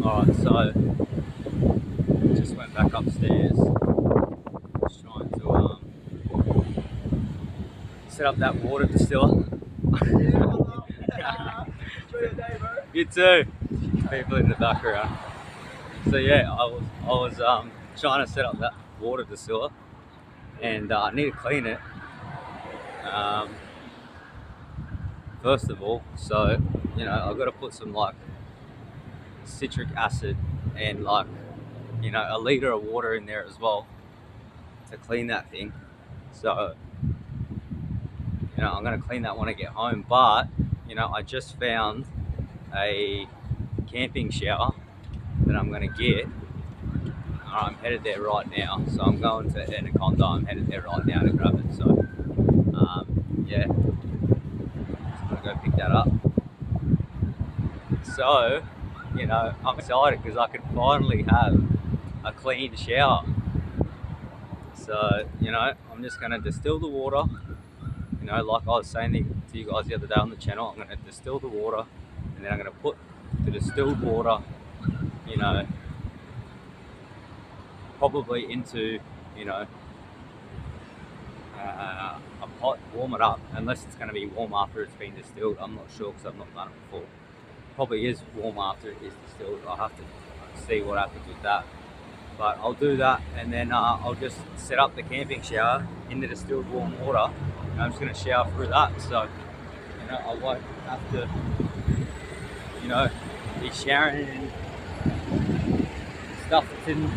Alright, so just went back upstairs, just trying to set up that water distiller. You too. People in the background. So yeah, I was trying to set up that water distiller, and I need to clean it. Um, first of all, so I've got to put some like citric acid and like a liter of water in there as well to clean that thing. So I'm gonna clean that when I get home. But I just found a camping shower that I'm gonna get. I'm headed there right now. So I'm going to Anaconda. I'm headed there right now to grab it. So yeah, just gonna go pick that up. So I'm excited because I could finally have a clean shower. So I'm just gonna distill the water. Like I was saying to you guys the other day on the channel, I'm gonna distill the water, and then I'm gonna put the distilled water, probably into, a pot, warm it up, unless it's gonna be warm after it's been distilled. I'm not sure because I've not done it before. Probably is warm after it is distilled. I'll have to see what happens with that. But I'll do that, and then I'll just set up the camping shower in the distilled warm water, and I'm just gonna shower through that. So I won't have to be showering in stuff that's in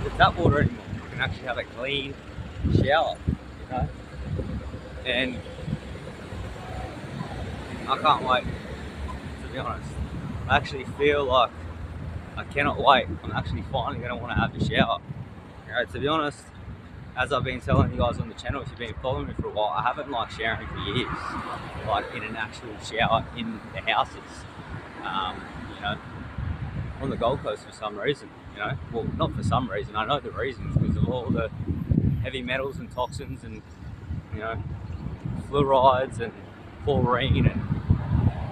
the tap water anymore. I can actually have a clean shower, and I can't wait, to be honest. I actually feel like I cannot wait. I'm actually finally going to want to have a shower. To be honest, as I've been telling you guys on the channel, if you've been following me for a while, I haven't liked showering for years, like in an actual shower in the houses. On the Gold Coast for some reason, well, not for some reason, I know the reasons, because of all the heavy metals and toxins and, fluorides and chlorine and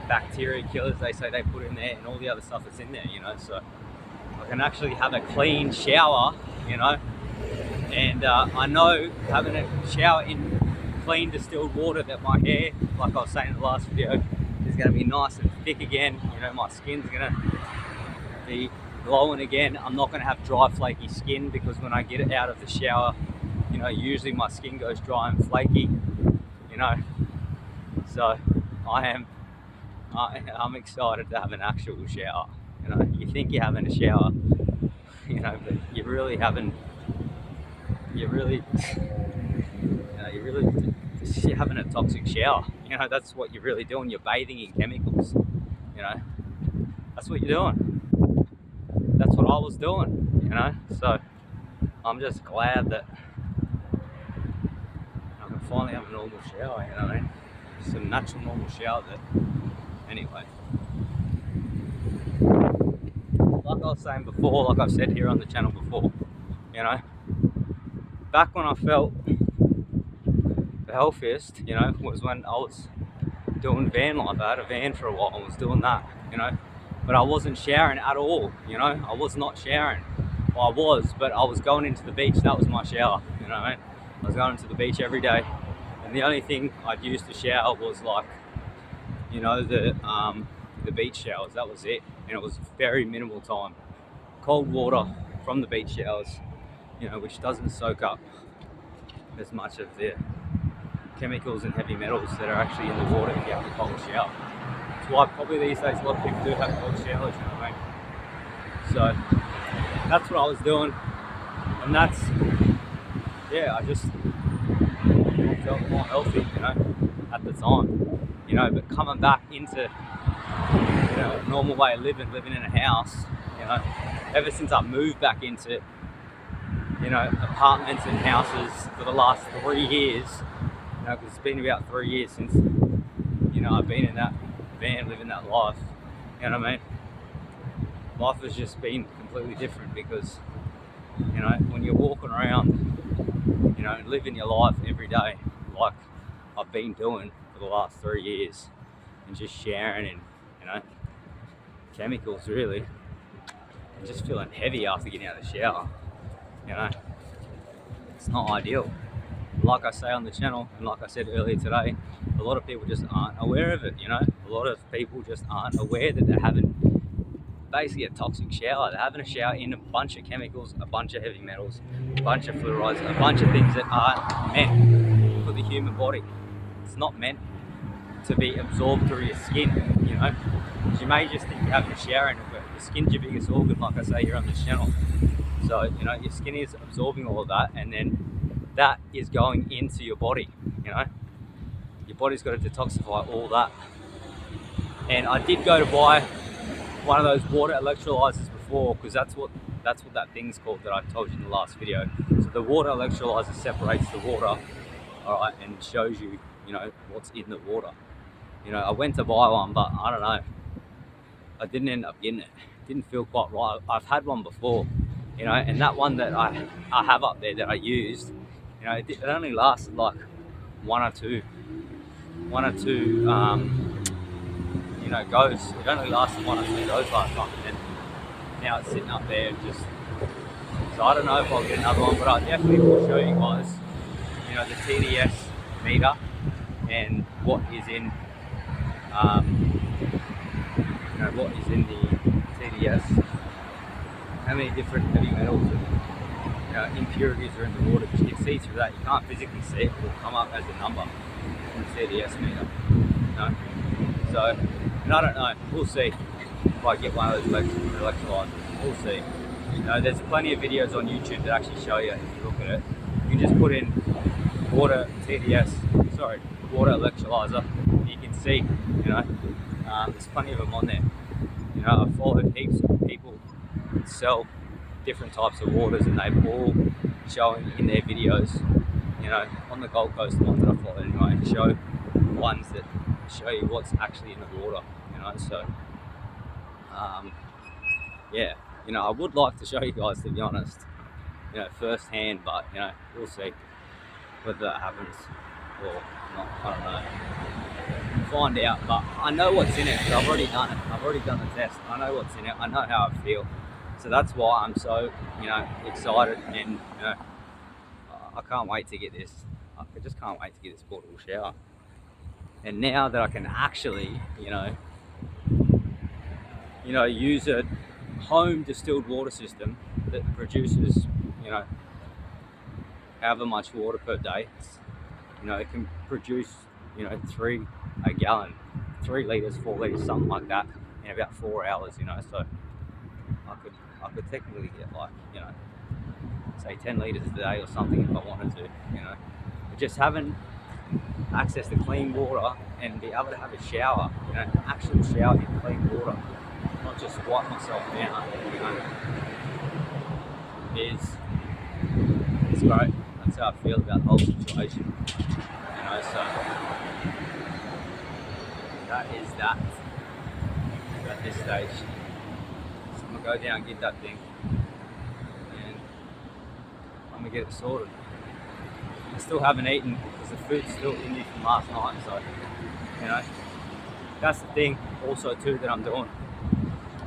bacteria killers they say they put in there, and all the other stuff that's in there, so I can actually have a clean shower, and I know having a shower in clean distilled water that my hair, like I was saying in the last video, is going to be nice and thick again. My skin's going to be glowing again. I'm not going to have dry, flaky skin, because when I get it out of the shower, usually my skin goes dry and flaky, so I'm excited to have an actual shower. You think you're having a shower, but you really haven't. You're really you're having a toxic shower. That's what you're really doing. You're bathing in chemicals. That's what you're doing. That's what I was doing. So I'm just glad that I can finally have a normal shower. Just a natural normal shower. Anyway, like I was saying before, like I've said here on the channel before, back when I felt the healthiest, was when I was doing van life. I had a van for a while and was doing that, but I wasn't showering at all. I was not showering. Well, I was, but I was going into the beach. That was my shower. I was going into the beach every day, and the only thing I'd use to shower was like, the beach showers. That was it, and it was very minimal time. Cold water from the beach showers, which doesn't soak up as much of the chemicals and heavy metals that are actually in the water if you have a cold shower. That's why probably these days a lot of people do have cold showers, So that's what I was doing, and I just felt more healthy, at the time, but coming back into, a normal way of living in a house, ever since I moved back into, apartments and houses for the last 3 years, because it's been about 3 years since, I've been in that van, living that life, Life has just been completely different because, when you're walking around, living your life every day, like I've been doing for the last 3 years, and just sharing and, chemicals really, and just feeling heavy after getting out of the shower. You know, it's not ideal. Like I say on the channel, and like I said earlier today, a lot of people just aren't aware of it. You know, a lot of people just aren't aware that they're having basically a toxic shower. They're having a shower in a bunch of chemicals, a bunch of heavy metals, a bunch of fluorides, a bunch of things that aren't meant for the human body. It's not meant to be absorbed through your skin, you know. You may just think you're having a shower in it, but your skin's your biggest organ, like I say here on this channel. So, you know, your skin is absorbing all of that, and then that is going into your body, you know. Your body's got to detoxify all that. And I did go to buy one of those water electrolyzers before, because that's what that thing's called that I told you in the last video. So the water electrolyzer separates the water, all right, and shows you, you know, what's in the water. You know, I went to buy one, but I don't know, I didn't end up getting it. It didn't feel quite right. I've had one before, you know, and that one that I have up there that I used, you know, it only lasted like one or two you know, goes. It only lasted one or two goes last time, and now it's sitting up there and just, so I don't know if I'll get another one, but I definitely will show you guys, you know, the TDS meter and what is in you know, what is in the TDS, how many different heavy metals and, you know, impurities are in the water. Because you can see through that. You can't physically see it. It will come up as a number in the TDS meter, you know. So, and I don't know, we'll see if I get one of those electrolyzers, we'll see. You know, there's plenty of videos on YouTube that actually show you, if you look at it. You can just put in water electrolyzer, you can see, you know, there's plenty of them on there. You know, I've followed heaps of people that sell different types of waters, and they've all showing in their videos, you know, on the Gold Coast, the ones that I follow anyway, show ones that show you what's actually in the water, you know. So yeah, you know, I would like to show you guys, to be honest, you know, firsthand, but you know, we'll see whether that happens or not. I don't know. We'll find out, but I know what's in it because I've already done it. I've already done the test. I know what's in it. I know how I feel. So that's why I'm so, you know, excited, and you know, I can't wait to get this. I just can't wait to get this portable shower. And now that I can actually, you know, use a home distilled water system that produces, you know, however much water per day, you know, it can produce, you know, 3 a gallon, 3 litres, 4 litres, something like that, in about 4 hours, you know. So I could technically get, like, you know, say 10 litres a day or something if I wanted to, you know. But just having access to clean water and be able to have a shower, you know, an actual shower in clean water, not just wipe myself down, you know, is great. That's how I feel about the whole situation, you know. So that is that at this stage. So I'm gonna go down and get that thing, and I'm gonna get it sorted. I still haven't eaten because the food's still in me from last night, so, you know, that's the thing also too that I'm doing,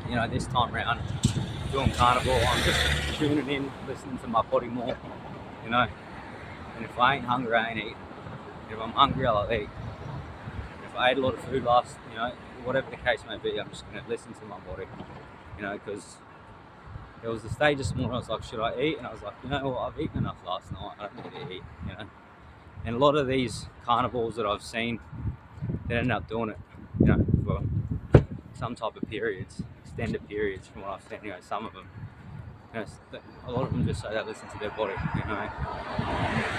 you know, this time round, doing carnivore. I'm just tuning in, listening to my body more, you know. And if I ain't hungry, I ain't eat. If I'm hungry, I'll eat. If I ate a lot of food last, you know, whatever the case may be, I'm just going to listen to my body, you know, because there was a stage this morning I was like, should I eat? And I was like, you know what, I've eaten enough last night, I don't need to eat, you know. And a lot of these carnivores that I've seen, they end up doing it, you know, for some type of periods, extended periods from what I've seen, you know, some of them. You know, a lot of them just say they listen to their body, you know.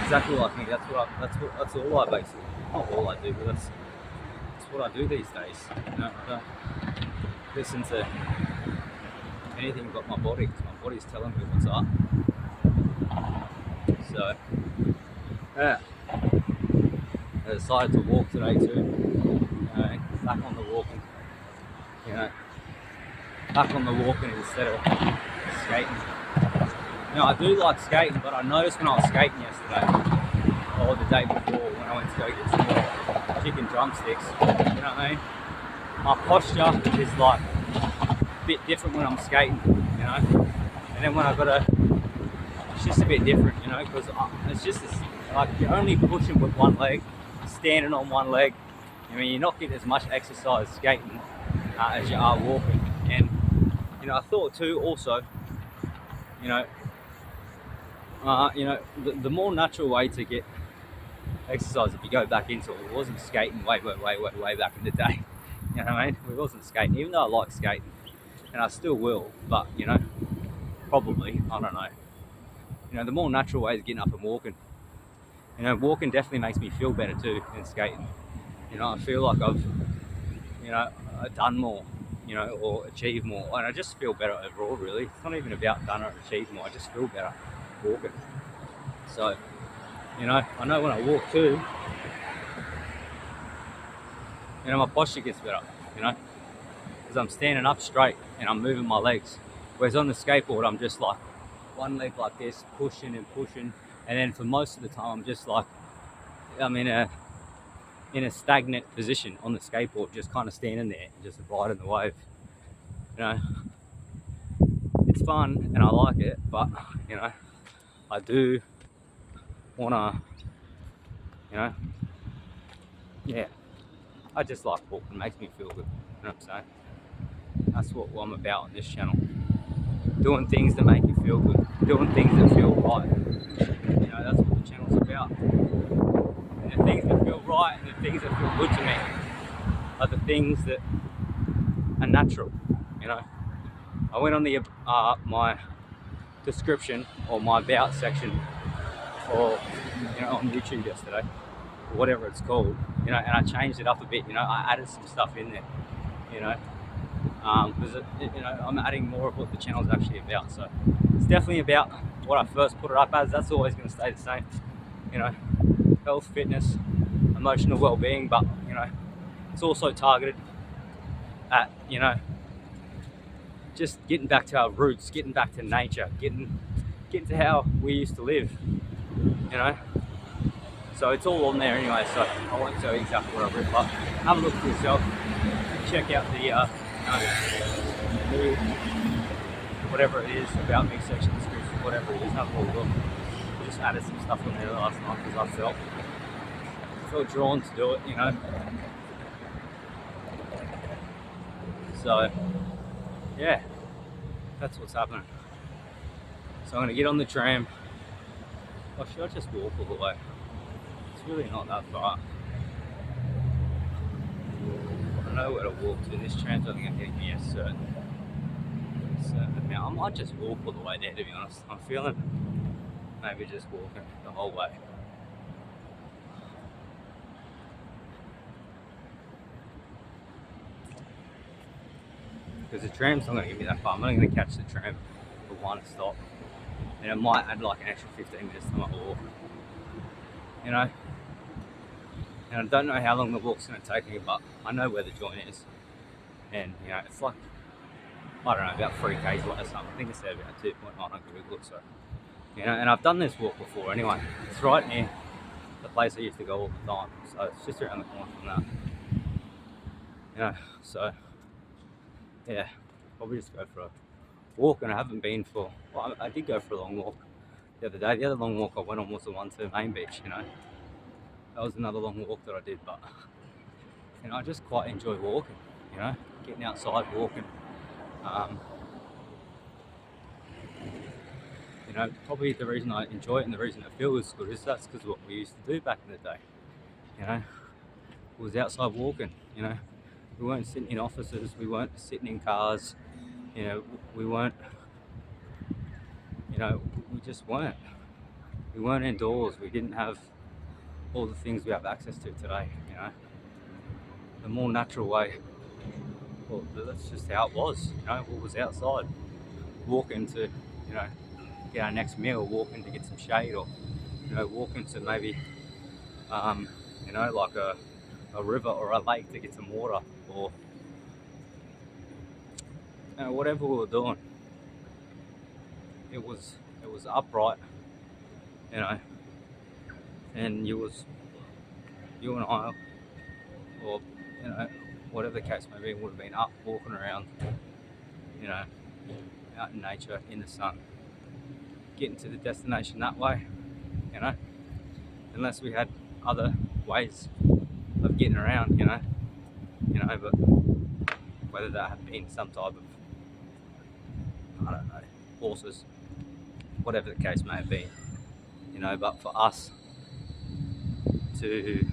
Exactly like me, that's all I basically, not all I do, but that's what I do these days, you know. I don't listen to anything but my body, because my body's telling me what's up. So, yeah, I decided to walk today too, you know, back on the walking, you know, back on the walking instead of skating. You know, I do like skating, but I noticed when I was skating yesterday, or the day before when I went to go get some more chicken drumsticks, you know what I mean? My posture is like bit different when I'm skating, you know. And then when I gotta, it's just a bit different, you know, because it's just like you're only pushing with one leg, standing on one leg. I mean, you're not getting as much exercise skating as you are walking. And you know, I thought too also, you know, the more natural way to get exercise, if you go back into it, wasn't skating way back in the day. You know what I mean? We wasn't skating, even though I like skating, and I still will. But you know, probably, I don't know. You know, the more natural way is getting up and walking. You know, walking definitely makes me feel better too than skating. You know, I feel like I've, you know, done more, you know, or achieved more, and I just feel better overall. Really, it's not even about done or achieved more. I just feel better walking. So, you know, I know when I walk too, you know, my posture gets better. You know, because I'm standing up straight and I'm moving my legs. Whereas on the skateboard, I'm just like one leg like this, pushing and pushing, and then for most of the time, I'm just like I'm in a stagnant position on the skateboard, just kind of standing there, just riding the wave. You know, it's fun and I like it, but you know, I do wanna, you know, yeah, I just like walking. It makes me feel good. You know what I'm saying? That's what I'm about on this channel. Doing things that make you feel good. Doing things that feel right. You know, that's what the channel's about. And the things that feel right and the things that feel good to me are the things that are natural. You know, I went on the my description or my about section or you know on YouTube yesterday, or whatever it's called. You know, and I changed it up a bit. You know, I added some stuff in there. You know, because you know I'm adding more of what the channel's actually about. So it's definitely about what I first put it up as. That's always going to stay the same. You know, health, fitness, emotional well-being, but you know, it's also targeted at you know just getting back to our roots, getting back to nature, getting to how we used to live. You know, so it's all on there anyway. So I won't tell you exactly what I've written, but have a look for yourself. Check out the whatever it is about me section description, whatever it is. Have a look. I just added some stuff on there last night because I felt drawn to do it. You know, so yeah, that's what's happening. So I'm gonna get on the tram. Or should I just walk all the way? It's really not that far. I know where to walk to. This tram's only gonna get me a certain amount. I might just walk all the way there, to be honest. I'm feeling maybe just walking the whole way. Because the tram's not going to get me that far. I'm only going to catch the tram for one stop. And it might add like an extra 15 minutes to my walk. You know? And I don't know how long the walk's going to take me, but I know where the joint is. And, you know, it's like, I don't know, about 3 k's away or something. I think it's there about 2.9 on Google. So, you know, and I've done this walk before anyway. It's right near the place I used to go all the time. So it's just around the corner from that. You know, so yeah, probably just go for a walk. And I haven't been for, well, I did go for a long walk the other day. The other long walk I went on was the one to Main Beach, you know. That was another long walk that I did, but you know, I just quite enjoy walking, you know, getting outside, walking. You know, probably the reason I enjoy it and the reason it feels good is that's because of what we used to do back in the day. You know, it was outside walking. You know, we weren't sitting in offices, we weren't sitting in cars. You know, we weren't. You know, we just weren't. We weren't indoors. We didn't have all the things we have access to today. You know, the more natural way. Well, that's just how it was. You know, what was outside, walking to, you know, get our next meal, walking to get some shade, or you know, walking to maybe, you know, like a river or a lake to get some water, or you know, whatever we were doing. It was upright, you know, and you and I, or you know, whatever the case may be, would have been up walking around, you you know, out in nature, in the sun, getting to the destination that way, you know, unless we had other ways of getting around, you know, but whether that had been some type of, I don't know, horses, whatever the case may have been, you know, but for us to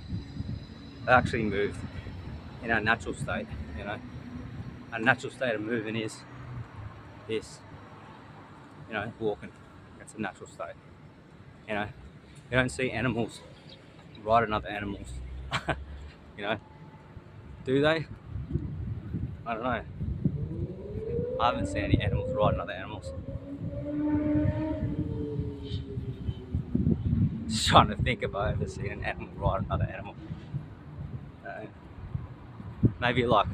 actually move in our natural state, you know, our natural state of moving is this, you know, walking. That's a natural state, you know. You don't see animals riding other animals, you know, do they? I don't know. I haven't seen any animals riding other animals. Just trying to think if I ever seen an animal ride another animal. Maybe like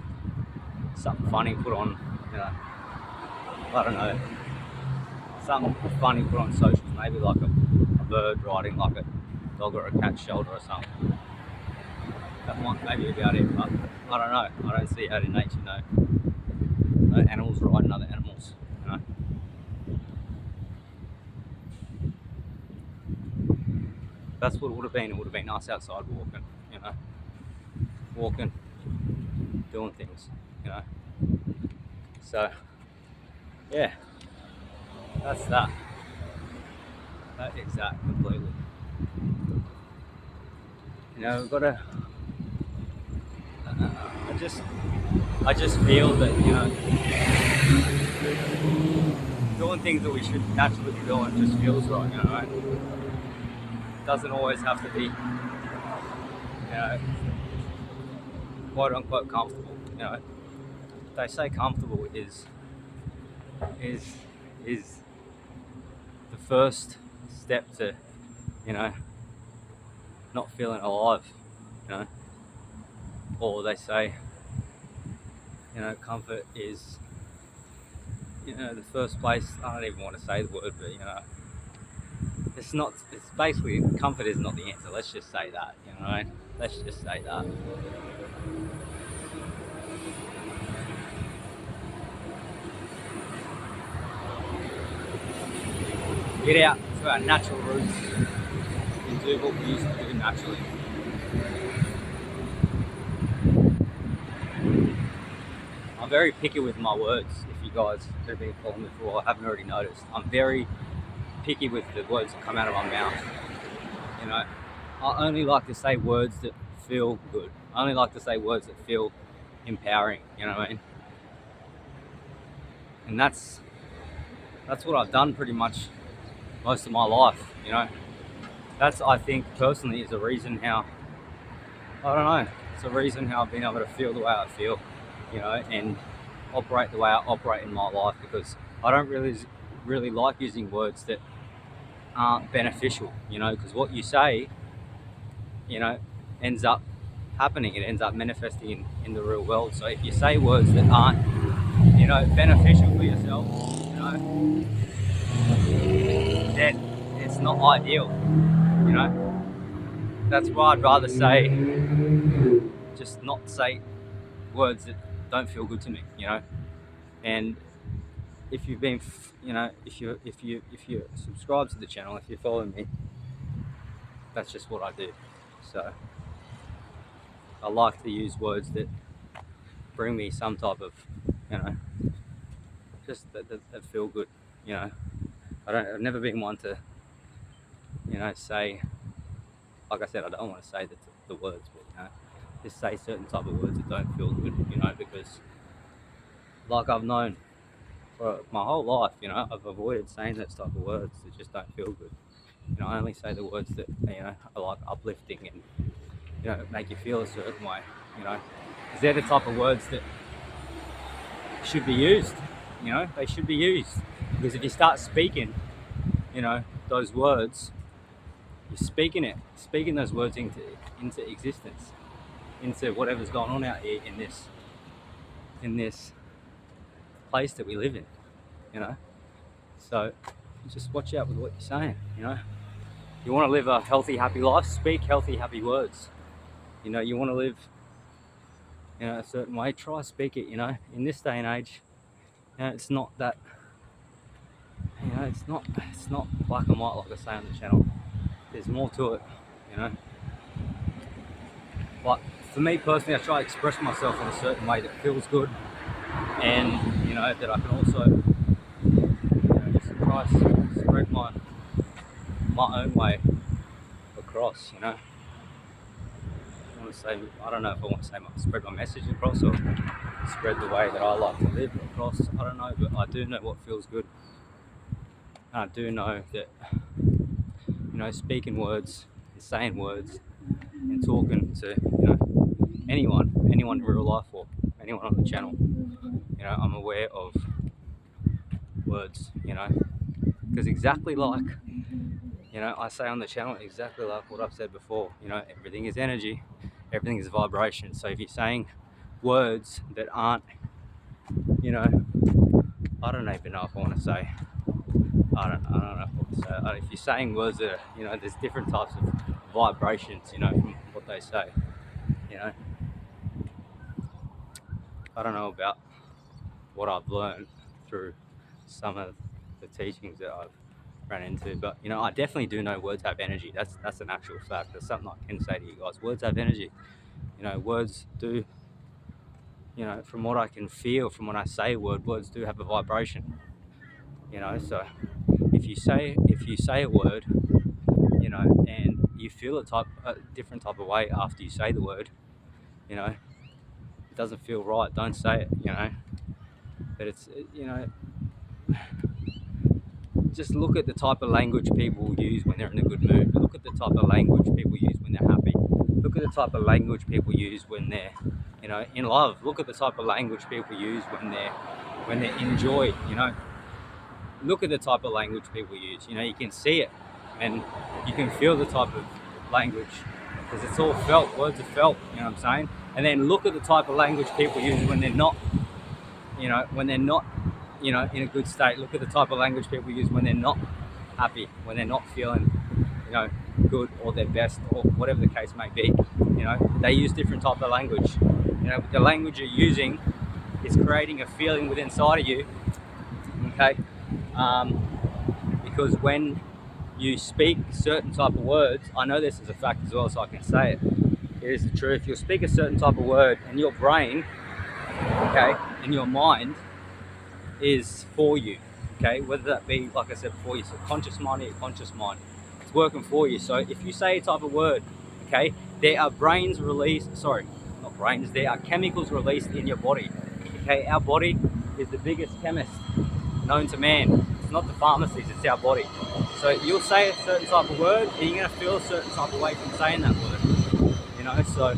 something funny put on, you know, I don't know, something funny put on socials, maybe like a bird riding like a dog or a cat's shoulder or something. That might maybe about it, but I don't know. I don't see out in nature, no animals riding other animals, you know. That's what it would have been. It would have been us outside walking, you know, walking, doing things, you know. So, yeah, that's that. That is that completely. You know, we've got to. I just feel that, you know, doing things that we should naturally be doing just feels right, you know. Right? It doesn't always have to be, you know, quote unquote comfortable. You know, they say comfortable is the first step to, you know, not feeling alive, you know. Or they say, you know, comfort is, you know, the first place. I don't even want to say the word, but you know, it's not. It's basically comfort is not the answer. Let's just say that, you know. Right? Let's just say that. Get out to our natural roots and do what we used to do naturally. I'm very picky with my words. If you guys have been following me for a while, haven't already noticed, I'm very picky with the words that come out of my mouth. You know, I only like to say words that feel good. I only like to say words that feel empowering. You know what I mean? And that's what I've done pretty much most of my life. You know, that's, I think personally, is the reason how, I don't know, it's a reason how I've been able to feel the way I feel, you know, and operate the way I operate in my life, because I don't really like using words that aren't beneficial, you know, because what you say, you know, ends up happening. It ends up manifesting in the real world. So if you say words that aren't, you know, beneficial for yourself, you know, then it's not ideal, you know. That's why I'd rather say, just not say words that don't feel good to me, you know. And if you've been, you know, if you subscribe to the channel, if you follow me, that's just what I do. So I like to use words that bring me some type of, you know, just that feel good, you know. I've never been one to, you know, say, like I said, I don't want to say the words, but, you know, just say certain type of words that don't feel good, you know, because like I've known for my whole life, you know, I've avoided saying those type of words that just don't feel good. You know, I only say the words that, you know, are like uplifting and, you know, make you feel a certain way, you know, because they're the type of words that should be used, you know, they should be used. Because if you start speaking, you know, those words, you're speaking those words into existence, into whatever's going on out here in this place that we live in, you know. So just watch out with what you're saying, you know. You want to live a healthy, happy life, speak healthy, happy words. You know, you want to live, you know, a certain way, try speak it, you know. In this day and age, You know, it's not that, you know, it's not black and white like I say on the channel. There's more to it, you know. But for me personally, I try to express myself in a certain way that feels good, and you know that I can also, you know, just try to spread my own way across. You know, I want to say, I don't know if I want to say spread my message across or spread the way that I like to live across. I don't know, but I do know what feels good. And I do know that, you know, speaking words and saying words and talking to, you know, anyone in real life or anyone on the channel, you know, I'm aware of words, you know, because exactly like, you know, I say on the channel, exactly like what I've said before, you know, everything is energy, everything is vibration. So if you're saying words that aren't, you know, I don't even know if I want to say, I don't know what to say. If you're saying words that are, you know, there's different types of vibrations, you know, from what they say, you know. I don't know about what I've learned through some of the teachings that I've ran into, but you know, I definitely do know words have energy. That's an actual fact. That's something I can say to you guys. Words have energy. You know, words do. You know, from what I can feel, from when I say a word, words do have a vibration. You know, so if you say a word, you know, and you feel a different type of way after you say the word, you know, it doesn't feel right. Don't say it. You know, but you know, just look at the type of language people use when they're in a good mood. Look at the type of language people use when they're happy. Look at the type of language people use when they're, you know, in love. Look at the type of language people use when they're in joy. You know, look at the type of language people use. You know, you can see it, and you can feel the type of language because it's all felt. Words are felt. You know what I'm saying? And then look at the type of language people use when they're not, you know, you know, in a good state. Look at the type of language people use when they're not happy, when they're not feeling, you know, good or their best or whatever the case may be. You know, they use different type of language. You know, the language you're using is creating a feeling within inside of you. Okay, because when you speak certain type of words, I know this is a fact as well, so I can say it. It is the truth. You'll speak a certain type of word, and your brain, okay, and your mind is for you, okay, whether that be, like I said before, your subconscious mind or your conscious mind, it's working for you. So if you say a type of word, okay, there are there are chemicals released in your body. Okay, our body is the biggest chemist known to man. It's not the pharmacies, it's our body. So you'll say a certain type of word and you're going to feel a certain type of way from saying that word, you know. So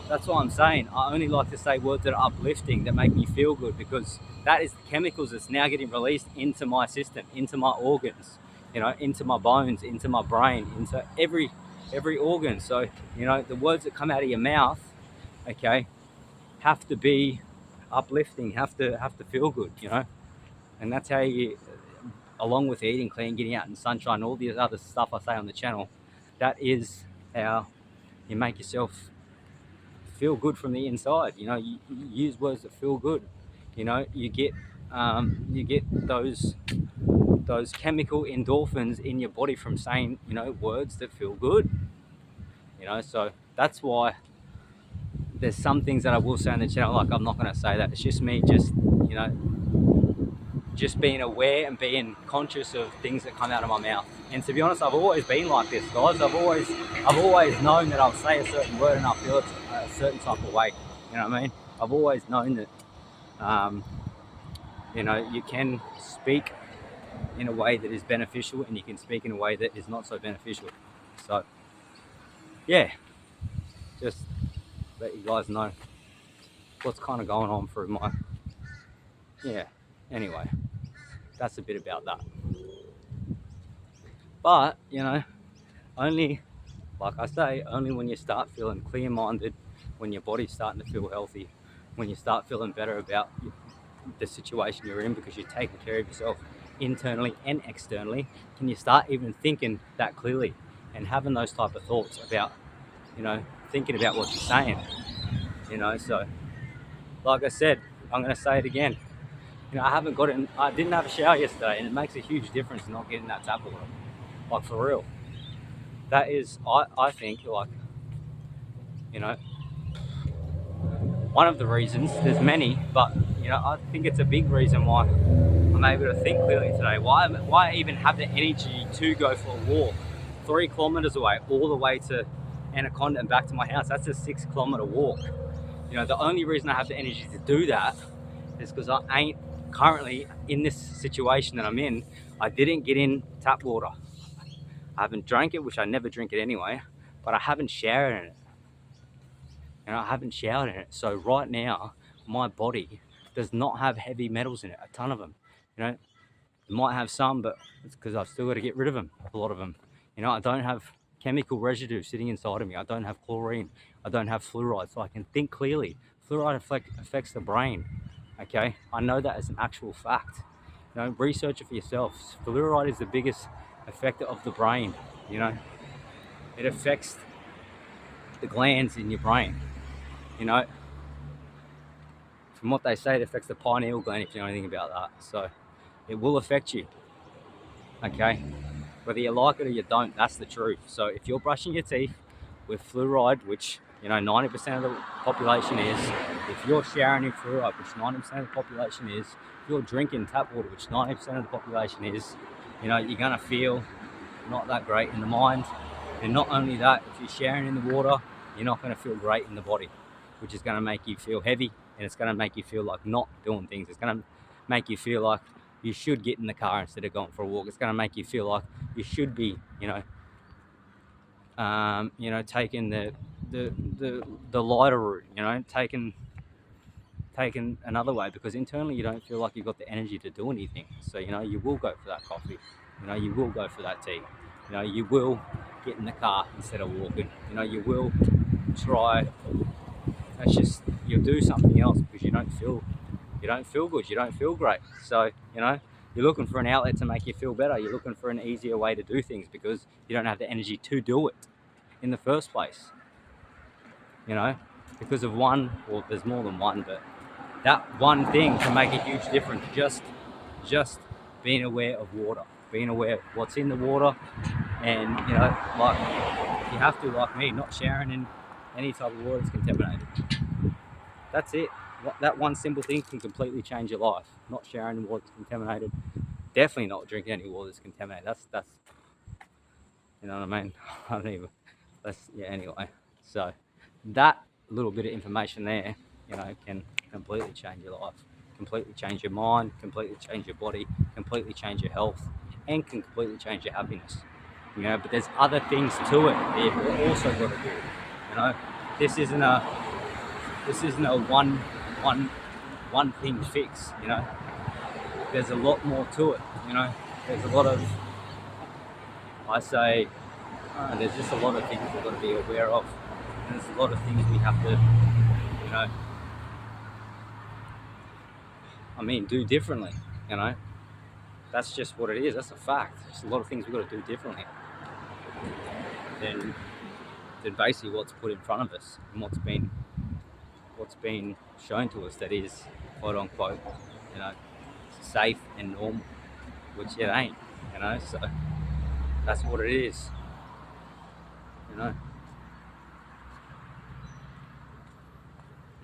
that's what I'm saying. I only like to say words that are uplifting, that make me feel good, because that is the chemicals that's now getting released into my system, into my organs, you know, into my bones, into my brain, into every organ. So, you know, the words that come out of your mouth, okay, have to be uplifting, have to feel good, you know. And that's how you, along with eating clean, getting out in the sunshine, all the other stuff I say on the channel, that is how you make yourself feel good from the inside. You know, you use words that feel good. You know, you get those chemical endorphins in your body from saying, you know, words that feel good. You know, so that's why there's some things that I will say on the channel, like I'm not going to say that. It's just me, just, you know, just being aware and being conscious of things that come out of my mouth. And to be honest, I've always been like this, guys. I've always known that I'll say a certain word and I'll feel it a certain type of way. You know what I mean? I've always known that, you know, you can speak in a way that is beneficial and you can speak in a way that is not so beneficial. So, yeah, just let you guys know what's kind of going on through my, yeah, anyway, that's a bit about that. But, you know, only, like I say, only when you start feeling clear-minded, when your body's starting to feel healthy, when you start feeling better about the situation you're in because you're taking care of yourself internally and externally, can you start even thinking that clearly and having those type of thoughts about, you know, thinking about what you're saying, you know. So, like I said, I'm going to say it again. You know, I didn't have a shower yesterday, and it makes a huge difference not getting that tap water. Like, for real. That is, I think, like, you know, one of the reasons. There's many, but, you know, I think it's a big reason why I'm able to think clearly today. Why even have the energy to go for a walk 3 kilometers away, all the way to Anaconda and back to my house? That's a 6 kilometer walk. You know, the only reason I have the energy to do that is because I ain't currently in this situation that I'm in. I didn't get in tap water. I haven't drank it, which I never drink it anyway, but I haven't showered in it. You know, I haven't showered in it. So right now, my body does not have heavy metals in it, a ton of them. You know, it might have some, but it's because I've still got to get rid of them, a lot of them. You know, I don't have chemical residue sitting inside of me. I don't have chlorine. I don't have fluoride, so I can think clearly. Fluoride affects the brain, okay? I know that as an actual fact. You know, research it for yourself. Fluoride is the biggest affector of the brain, you know? It affects the glands in your brain, you know? From what they say, it affects the pineal gland, if you know anything about that. So it will affect you, okay? Whether you like it or you don't, that's the truth. So if you're brushing your teeth with fluoride, which, you know, 90% of the population is, if you're showering in fluoride, which 90% of the population is, if you're drinking tap water, which 90% of the population is, you know, you're gonna feel not that great in the mind. And not only that, if you're showering in the water, you're not gonna feel great in the body, which is gonna make you feel heavy, and it's gonna make you feel like not doing things. It's gonna make you feel like you should get in the car instead of going for a walk. It's gonna make you feel like you should be, taking the lighter route, you know, taking another way, because internally you don't feel like you've got the energy to do anything. So, you know, you will go for that coffee, you know, you will go for that tea, you know, you will get in the car instead of walking, you know, you will try. That's just, you'll do something else because you don't feel good, you don't feel great. So, you know, you're looking for an outlet to make you feel better. You're looking for an easier way to do things because you don't have the energy to do it in the first place, you know, because of one, or there's more than one, but that one thing can make a huge difference. Just being aware of water, being aware of what's in the water, and, you know, like, you have to, like me, not showering in any type of water that's contaminated. That's it. That one simple thing can completely change your life. Not showering in water that's contaminated. Definitely not drinking any water that's contaminated. That's you know what I mean? I don't even. Anyway. So that little bit of information there, you know, can completely change your life, completely change your mind, completely change your body, completely change your health, and can completely change your happiness. You know, but there's other things to it that you've also got to do. You know, this isn't a one thing fix. You know, there's a lot more to it. You know, there's a lot of, I say, there's just a lot of things we've got to be aware of. And there's a lot of things we have to, you know, do differently. You know, that's just what it is. That's a fact. There's a lot of things we've got to do differently than basically what's put in front of us and what's been shown to us that is, quote unquote, you know, safe and normal, which it ain't. You know, so that's what it is. You know,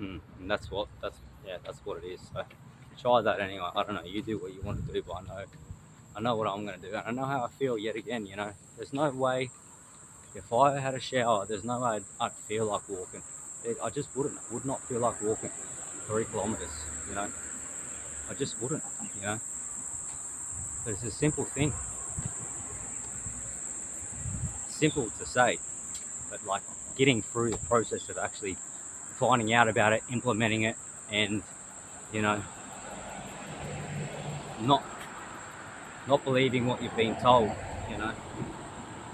and that's what it is. So try that anyway. I don't know. You do what you want to do, but I know what I'm going to do. And I know how I feel yet again. You know, there's no way, if I had a shower, there's no way I'd feel like walking. I just wouldn't. I would not feel like walking 3 kilometers. You know, I just wouldn't. You know, but it's a simple thing. Simple to say, but like getting through the process of actually finding out about it, implementing it, and, you know, not believing what you've been told, you know,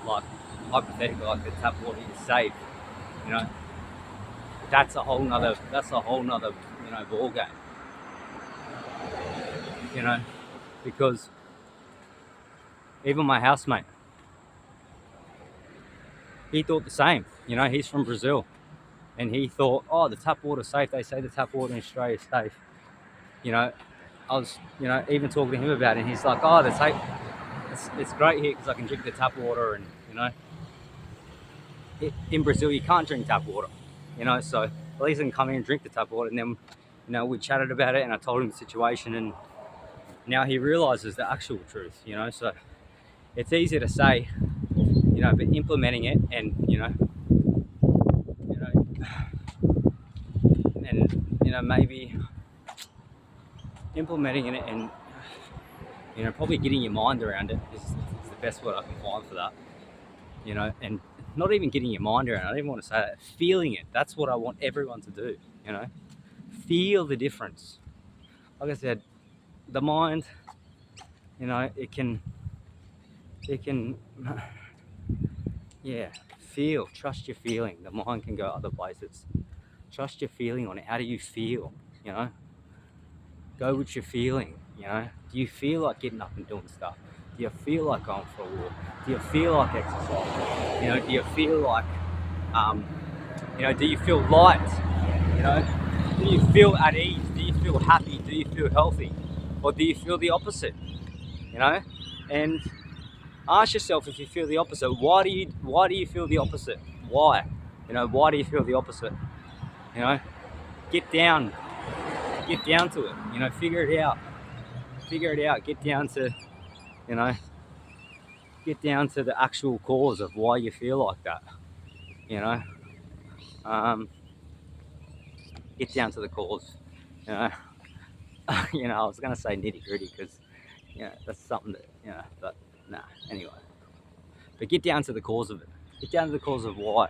like hypothetically, like the tap water is safe, you know, that's a whole nother, you know, ball game, you know, because even my housemate, he thought the same, you know, he's from Brazil, and he thought, oh, the tap water's safe, they say the tap water in Australia is safe, you know, I was, even talking to him about it, and he's like, oh, it's great here because I can drink the tap water, and in Brazil you can't drink tap water, so at least I can come in and drink the tap water. And then we chatted about it, and I told him the situation, and now he realizes the actual truth, so it's easy to say, but implementing it, and maybe implementing it, and probably getting your mind around it is the best word I can find for that. And not even getting your mind around it, I don't even want to say that, feeling it. That's what I want everyone to do, feel the difference. Like I said, the mind, it can trust your feeling. The mind can go other places. Trust your feeling on it. How do you feel? Go with your feeling. Do you feel like getting up and doing stuff? Do you feel like going for a walk? Do you feel like exercising? Do you feel like do you feel light? Do you feel at ease? Do you feel happy? Do you feel healthy? Or do you feel the opposite? And ask yourself, if you feel the opposite, why do you feel the opposite? Why? Why do you feel the opposite? Get down to it. Figure it out. Get down to the actual cause of why you feel like that. Get down to the cause. I was gonna say nitty gritty because that's something that but nah, anyway. But get down to the cause of it. Get down to the cause of why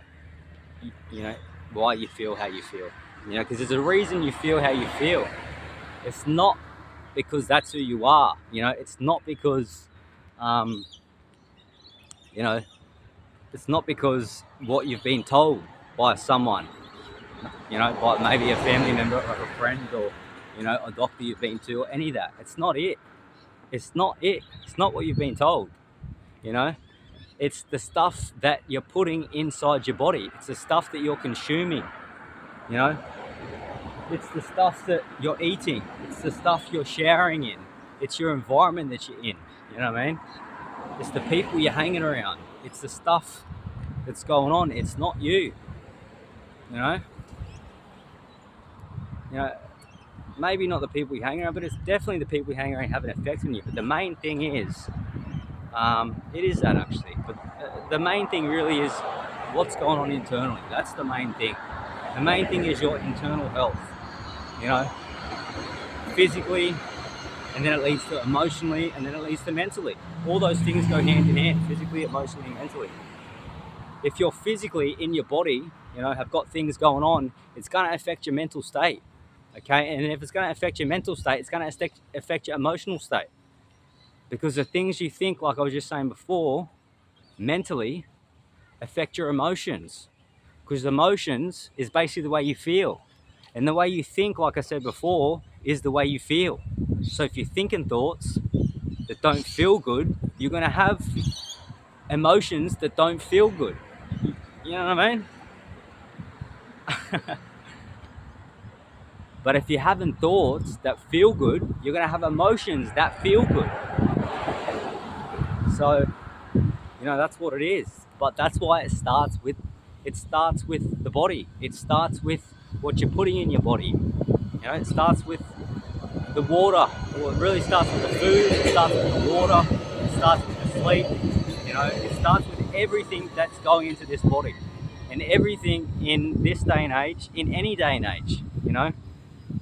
why you feel how you feel. Because there's a reason you feel how you feel. It's not because that's who you are. It's not because it's not because what you've been told by someone, by maybe a family member or a friend, or a doctor you've been to, or any of that. It's not it. It's not what you've been told. It's the stuff that you're putting inside your body. It's the stuff that you're consuming. It's the stuff that you're eating. It's the stuff you're showering in. It's your environment that you're in. You know what I mean? It's the people you're hanging around. It's the stuff that's going on. It's not you. Maybe not the people you hang around, but it's definitely the people you hang around have an effect on you. But the main thing is, it is that actually. But the main thing really is what's going on internally. That's the main thing. The main thing is your internal health. Physically, and then it leads to emotionally, and then it leads to mentally. All those things go hand in hand, physically, emotionally, and mentally. If you're physically in your body, have got things going on, it's going to affect your mental state. Okay, and if it's going to affect your mental state, it's going to affect your emotional state. Because the things you think, like I was just saying before, mentally affect your emotions. Because emotions is basically the way you feel. And the way you think, like I said before, is the way you feel. So if you're thinking thoughts that don't feel good, you're going to have emotions that don't feel good. You know what I mean? But if you're having thoughts that feel good, you're going to have emotions that feel good. So, that's what it is. But that's why it starts with the body. It starts with what you're putting in your body. It starts with the water. Well, it really starts with the food. It starts with the water. It starts with the sleep. It starts with everything that's going into this body. And everything in this day and age, in any day and age,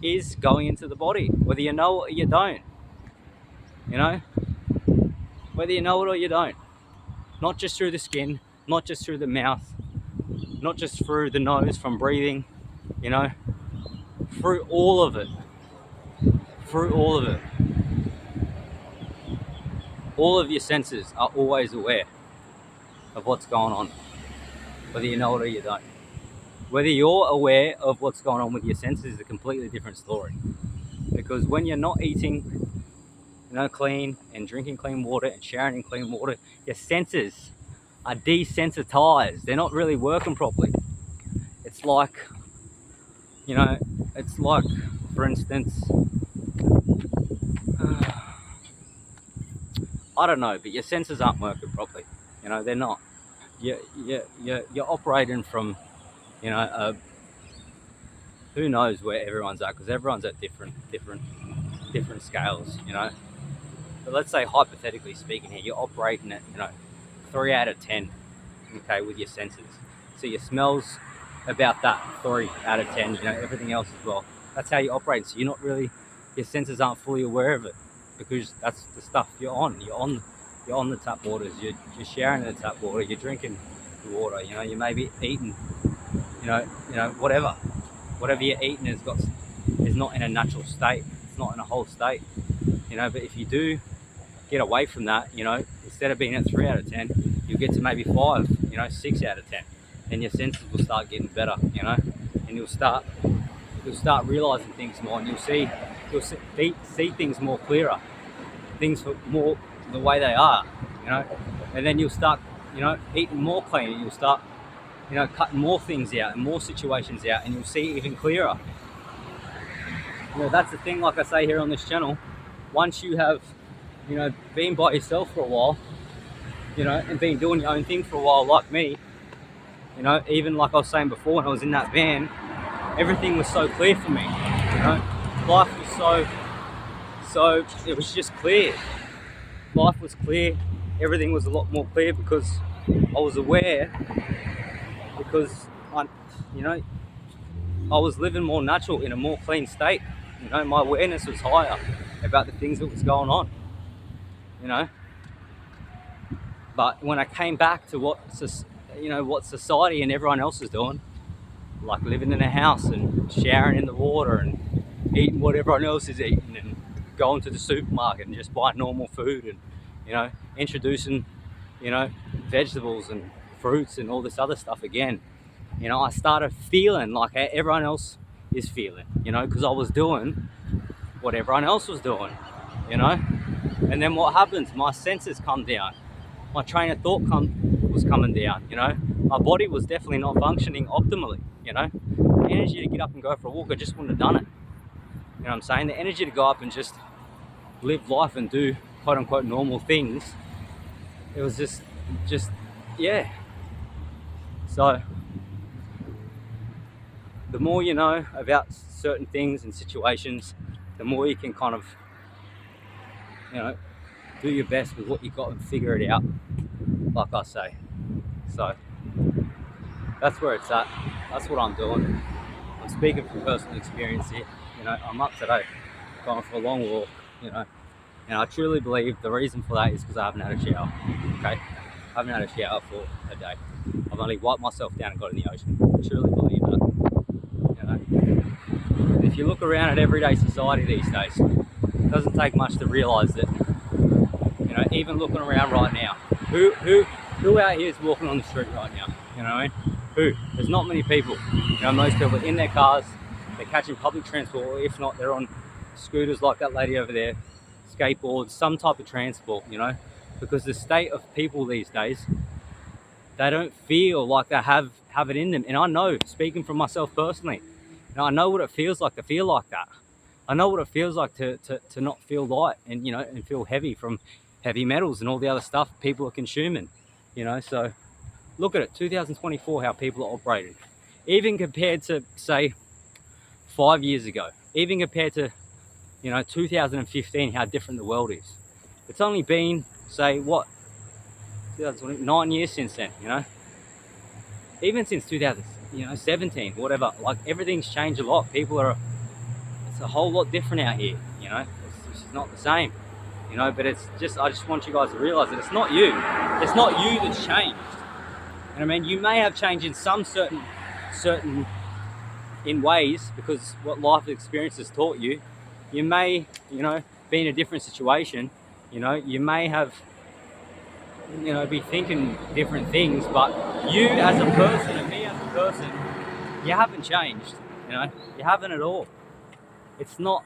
is going into the body, whether you know it or you don't. Whether you know it or you don't. Not just through the skin, not just through the mouth, not just through the nose from breathing, through all of it. Through all of it. All of your senses are always aware of what's going on, whether you know it or you don't. Whether you're aware of what's going on with your senses is a completely different story. Because when you're not eating, clean and drinking clean water and showering in clean water, your senses are desensitized. They're not really working properly. It's like, for instance, I don't know, but your senses aren't working properly. You know, they're not. You're operating from, you know, who knows where everyone's at, because everyone's at different scales. You know, but let's say hypothetically speaking here, you're operating at, you know, 3 out of 10, okay, with your senses. So your smells about that 3 out of 10. You know, everything else as well. That's how you operate. So you're not really, your senses aren't fully aware of it, because that's the stuff you're on. You're on the tap waters. You're sharing the tap water. You're drinking the water. You know, you may be eating. Whatever you're eating is not in a natural state. It's not in a whole state. You know, but if you do get away from that, you know, instead of being at 3 out of 10, you'll get to maybe 5, you know, 6 out of 10, and your senses will start getting better, you know, and you'll start realizing things more, and you'll see things more clearer, things for more the way they are, you know, and then you'll start, you know, eating more clean, and you'll start, you know, cutting more things out and more situations out, and you'll see even clearer. You know, that's the thing, like I say here on this channel, once you have, you know, been by yourself for a while, you know, and been doing your own thing for a while, like me, you know, even like I was saying before, when I was in that van, everything was so clear for me, you know, life was so it was just clear. Life was clear, everything was a lot more clear, because I was aware, because you know, I was living more natural in a more clean state. You know, my awareness was higher about the things that was going on, you know. But when I came back to what society and everyone else is doing, like living in a house and showering in the water and eating what everyone else is eating, and going to the supermarket and just buying normal food, and, you know, introducing, you know, vegetables and fruits and all this other stuff again, you know, I started feeling like everyone else is feeling, you know, because I was doing what everyone else was doing, you know. And then what happens? My senses come down. My train of thought was coming down, you know. My body was definitely not functioning optimally, you know. The energy to get up and go for a walk, I just wouldn't have done it. You know what I'm saying? The energy to go up and just live life and do quote unquote normal things, it was just yeah. So the more you know about certain things and situations, the more you can kind of, you know, do your best with what you got and figure it out, like I say. So that's where it's at. That's what I'm doing. I'm speaking from personal experience here. You know, I'm up today, going for a long walk, you know, and I truly believe the reason for that is because I haven't had a shower. Okay, I haven't had a shower for a day. I've only wiped myself down and got in the ocean. I truly believe that. You know, and if you look around at everyday society these days, it doesn't take much to realise that, you know, even looking around right now, who out here is walking on the street right now? You know what I mean? Who? There's not many people. You know, most people are in their cars, they're catching public transport, or if not, they're on scooters like that lady over there, skateboards, some type of transport, you know, because the state of people these days, they don't feel like they have it in them. And I know, speaking from myself personally, you know, I know what it feels like to feel like that. I know what it feels like to not feel light, and, you know, and feel heavy from heavy metals and all the other stuff people are consuming, you know. So look at it, 2024, how people are operating, even compared to, say, 5 years ago, even compared to, you know, 2015, how different the world is. It's only been, say, what, 9 years since then, you know. Even since 2017, whatever, like, everything's changed a lot. It's a whole lot different out here, you know. It's not the same, you know. But it's just, I just want you guys to realize that it's not you that's changed. And I mean, you may have changed in some certain in ways, because what life experience has taught you. You may, you know, be in a different situation, you know, you may have, you know, be thinking different things, but you as a person and me as a person, you haven't changed, you know, you haven't at all. It's not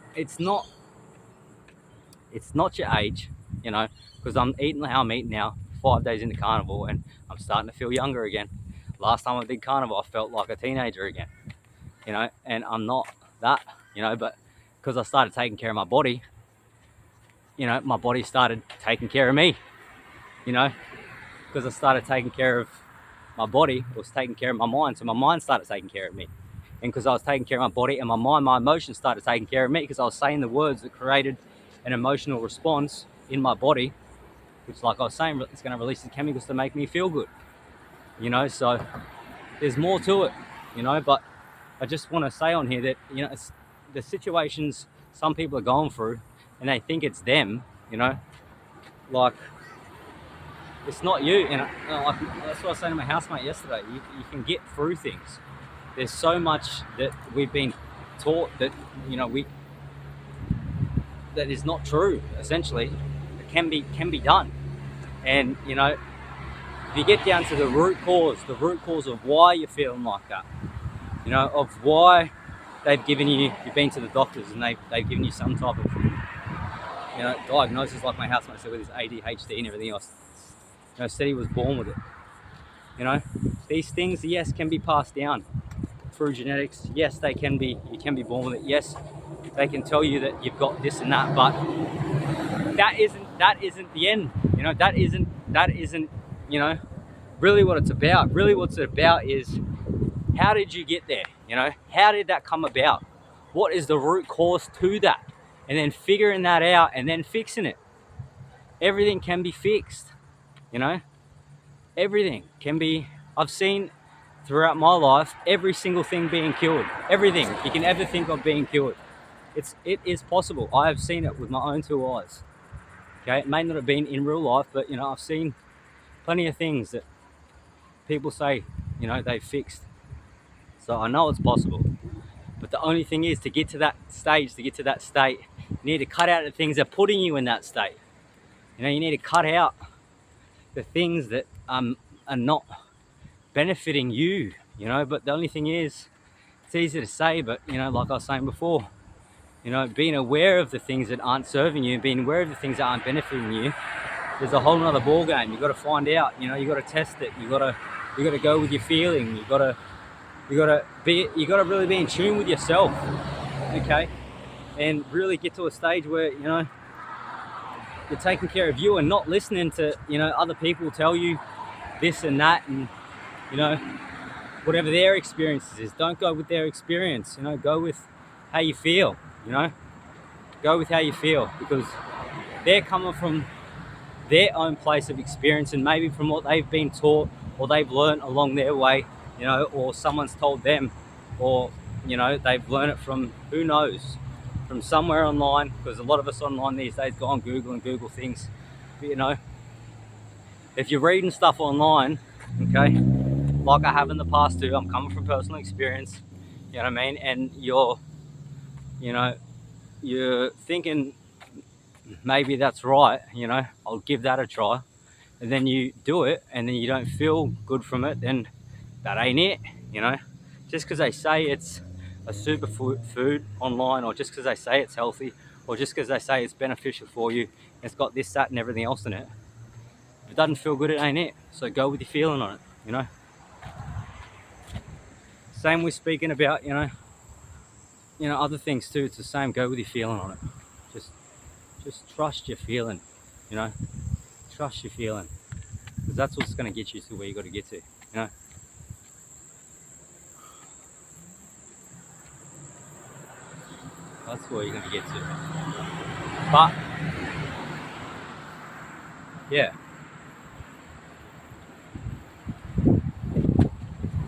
your age, you know, because I'm eating how I'm eating now, 5 days into carnival, and I'm starting to feel younger again. Last time I did carnival, I felt like a teenager again, you know, and I'm not that, you know, but because I started taking care of my body, you know, my body started taking care of me, you know, because I started taking care of my body, was taking care of my mind, so my mind started taking care of me. And because I was taking care of my body and my mind, my emotions started taking care of me, because I was saying the words that created an emotional response in my body, which, like I was saying, it's going to release the chemicals to make me feel good, you know. So there's more to it, you know. But I just want to say on here that, you know, it's the situations some people are going through and they think it's them, you know, like, it's not you. And like, that's what I was saying to my housemate yesterday. You can get through things. There's so much that we've been taught that, you know, that is not true. Essentially, it can be done. And, you know, if you get down to the root cause of why you're feeling like that, you know, of why you've been to the doctors and they've given you some type of, you know, diagnosis, like my housemate said, with his ADHD and everything else. You know, said he was born with it. You know, these things, yes, can be passed down through genetics. Yes, they can be. You can be born with it. Yes, they can tell you that you've got this and that, but that isn't the end. You know, that isn't you know, really what it's about. Really, what it's about is, how did you get there? You know, how did that come about? What is the root cause to that? And then figuring that out and then fixing it. Everything can be fixed, you know? Everything can be. I've seen throughout my life every single thing being cured. Everything you can ever think of being cured. It is possible. I have seen it with my own two eyes. Okay, it may not have been in real life, but, you know, I've seen plenty of things that people say, you know, they've fixed. So I know it's possible. But the only thing is, to get to that stage, you need to cut out the things that are putting you in that state. You know, you need to cut out the things that are not benefiting you, you know. But the only thing is, it's easy to say, but, you know, like I was saying before, you know, being aware of the things that aren't serving you, being aware of the things that aren't benefiting you, there's a whole nother ball game. You got to find out, you know, you got to test it. You got to go with your feeling. You got to really be in tune with yourself, okay, and really get to a stage where, you know, you're taking care of you and not listening to, you know, other people tell you this and that, and, you know, whatever their experiences is. Don't go with their experience, you know. Go with how you feel, you know. Go with how you feel, because they're coming from their own place of experience, and maybe from what they've been taught or they've learned along their way, you know, or someone's told them, or, you know, they've learned it from, who knows, from somewhere online, because a lot of us online these days go on Google and Google things. But, you know, if you're reading stuff online, okay, like I have in the past too, I'm coming from personal experience, you know what I mean, and you're thinking, maybe that's right, you know, I'll give that a try, and then you do it and then you don't feel good from it, then that ain't it, you know. Just because they say it's a superfood online, or just because they say it's healthy, or just because they say it's beneficial for you, it's got this, that and everything else in it, if it doesn't feel good, it ain't it. So go with your feeling on it, you know. Same with speaking about, you know, other things too. It's the same. Go with your feeling on it. Just trust your feeling, you know. Trust your feeling, because that's what's going to get you to where you got to get to, you know. That's where you're going to get to. But yeah,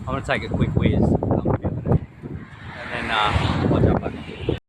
I'm going to take a quick whiz.